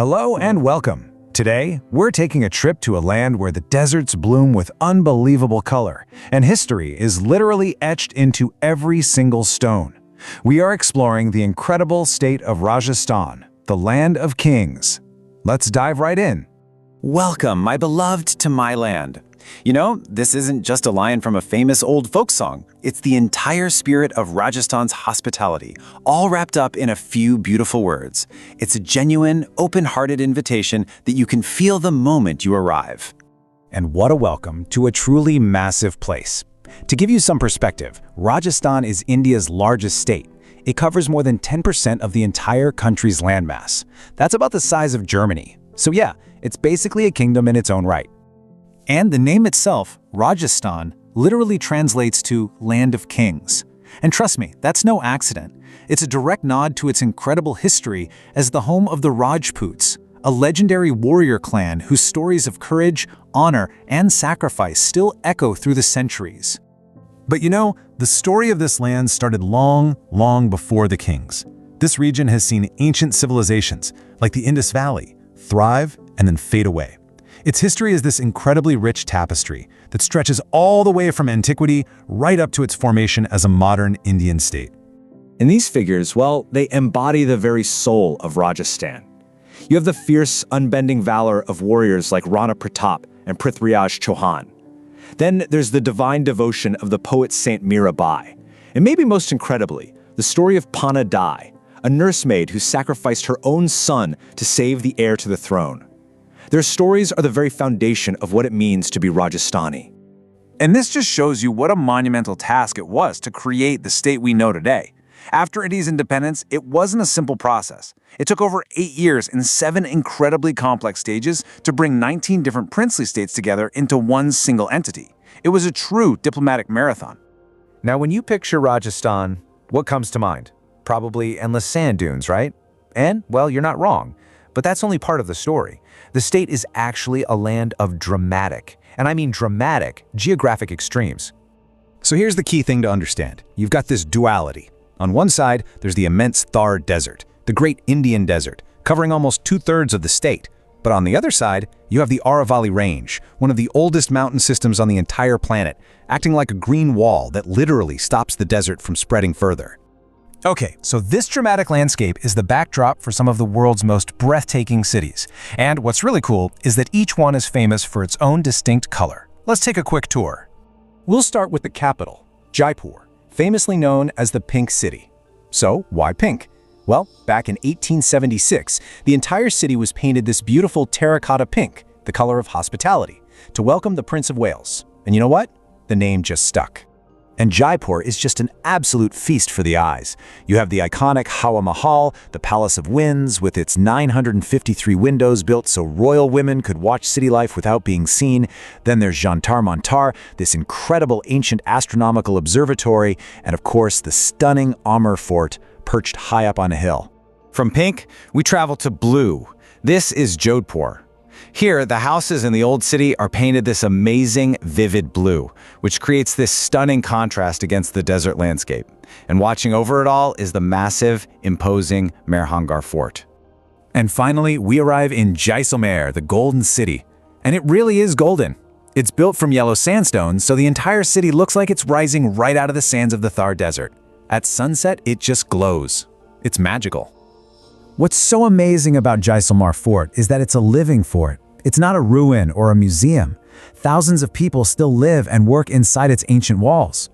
Hello and welcome. Today, we're taking a trip to a land where the deserts bloom with unbelievable color, and history is literally etched into every single stone. We are exploring the incredible state of Rajasthan, the land of kings. Let's dive right in. Welcome, my beloved, to my land. You know, this isn't just a line from a famous old folk song. It's the entire spirit of Rajasthan's hospitality, all wrapped up in a few beautiful words. It's a genuine, open-hearted invitation that you can feel the moment you arrive. And what a welcome to a truly massive place. To give you some perspective, Rajasthan is India's largest state. It covers more than 10% of the entire country's landmass. That's about the size of Germany. So yeah, it's basically a kingdom in its own right. And the name itself, Rajasthan, literally translates to Land of Kings. And trust me, that's no accident. It's a direct nod to its incredible history as the home of the Rajputs, a legendary warrior clan whose stories of courage, honor, and sacrifice still echo through the centuries. But you know, the story of this land started long before the kings. This region has seen ancient civilizations, like the Indus Valley, thrive and then fade away. Its history is this incredibly rich tapestry that stretches all the way from antiquity right up to its formation as a modern Indian state. And these figures, well, they embody the very soul of Rajasthan. You have the fierce, unbending valor of warriors like Maharana Pratap and Prithviraj Chauhan. Then there's the divine devotion of the poet Saint Mirabai. And maybe most incredibly, the story of Panna Dai, a nursemaid who sacrificed her own son to save the heir to the throne. Their stories are the very foundation of what it means to be Rajasthani. And this just shows you what a monumental task it was to create the state we know today. After India's independence, it wasn't a simple process. It took over 8 years and 7 incredibly complex stages to bring 19 different princely states together into one single entity. It was a true diplomatic marathon. Now, when you picture Rajasthan, what comes to mind? Probably endless sand dunes, right? And, well, you're not wrong. But that's only part of the story. The state is actually a land of dramatic, and I mean dramatic, geographic extremes. So here's the key thing to understand. You've got this duality. On one side, there's the immense Thar Desert, the great Indian desert, covering almost 2/3 of the state. But on the other side, you have the Aravalli Range, one of the oldest mountain systems on the entire planet, acting like a green wall that literally stops the desert from spreading further. Okay, so this dramatic landscape is the backdrop for some of the world's most breathtaking cities. And what's really cool is that each one is famous for its own distinct color. Let's take a quick tour. We'll start with the capital, Jaipur, famously known as the Pink City. So, why pink? Well, back in 1876, the entire city was painted this beautiful terracotta pink, the color of hospitality, to welcome the Prince of Wales. And you know what? The name just stuck. And Jaipur is just an absolute feast for the eyes. You have the iconic Hawa Mahal, the Palace of Winds, with its 953 windows built so royal women could watch city life without being seen. Then there's Jantar Mantar, this incredible ancient astronomical observatory, and of course the stunning Amber Fort, perched high up on a hill. From pink, we travel to blue. This is Jodhpur. Here, the houses in the old city are painted this amazing, vivid blue, which creates this stunning contrast against the desert landscape. And watching over it all is the massive, imposing Mehrangarh Fort. And finally, we arrive in Jaisalmer, the Golden City. And it really is golden. It's built from yellow sandstone, so the entire city looks like it's rising right out of the sands of the Thar Desert. At sunset, it just glows. It's magical. What's so amazing about Jaisalmer Fort is that it's a living fort. It's not a ruin or a museum. Thousands of people still live and work inside its ancient walls.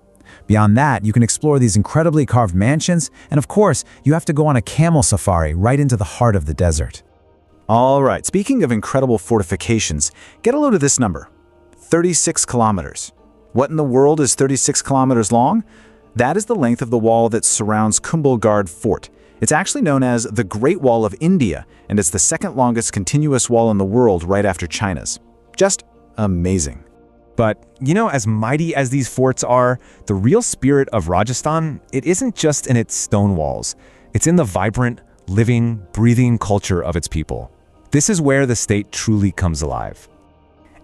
Beyond that, you can explore these incredibly carved mansions, and of course, you have to go on a camel safari right into the heart of the desert. All right, speaking of incredible fortifications, get a load of this number. 36 kilometers. What in the world is 36 kilometers long? That is the length of the wall that surrounds Kumbhalgarh Fort. It's actually known as the Great Wall of India, and it's the second longest continuous wall in the world right after China's. Just amazing. But, you know, as mighty as these forts are, the real spirit of Rajasthan, it isn't just in its stone walls. It's in the vibrant, living, breathing culture of its people. This is where the state truly comes alive.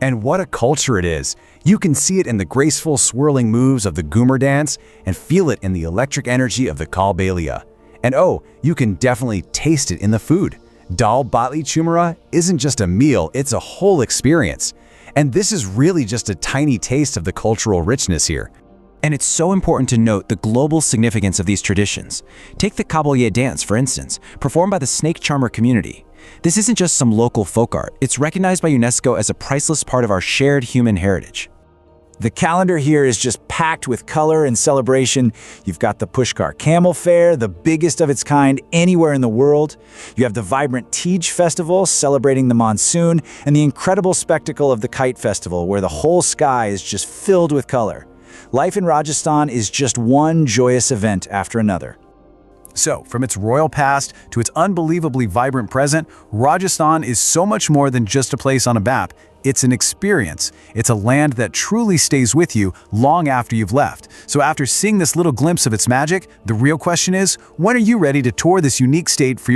And what a culture it is! You can see it in the graceful, swirling moves of the Ghumar dance and feel it in the electric energy of the Kalbelia. And oh, you can definitely taste it in the food. Dal Bhatli Chumara isn't just a meal, it's a whole experience. And this is really just a tiny taste of the cultural richness here. And it's so important to note the global significance of these traditions. Take the Kabolye dance, for instance, performed by the snake charmer community. This isn't just some local folk art, it's recognized by UNESCO as a priceless part of our shared human heritage. The calendar here is just packed with color and celebration. You've got the Pushkar Camel Fair, the biggest of its kind anywhere in the world. You have the vibrant Tej Festival celebrating the monsoon, and the incredible spectacle of the Kite Festival, where the whole sky is just filled with color. Life in Rajasthan is just one joyous event after another. So, from its royal past to its unbelievably vibrant present, Rajasthan is so much more than just a place on a map. It's an experience. It's a land that truly stays with you long after you've left. So after seeing this little glimpse of its magic, the real question is, when are you ready to tour this unique state for